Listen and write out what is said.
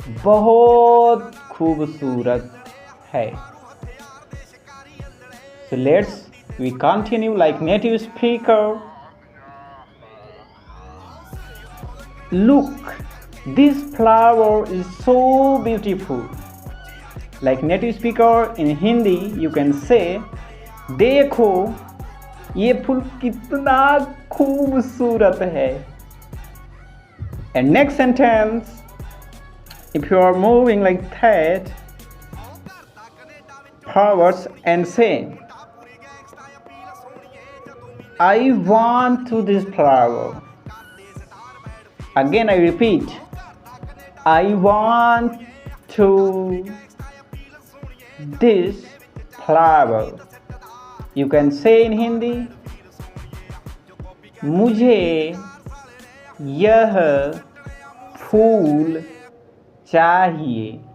बहुत खूबसूरत है. So we continue like native speaker. Look, this flower is so beautiful. Like native speaker in Hindi, you can say, देखो ये फूल कितना खूबसूरत है. And next sentence, if you are moving like that forwards and say, I want to this flower. Again I repeat, I want to this flower. You can say in Hindi, मुझे यह फूल चाहिए.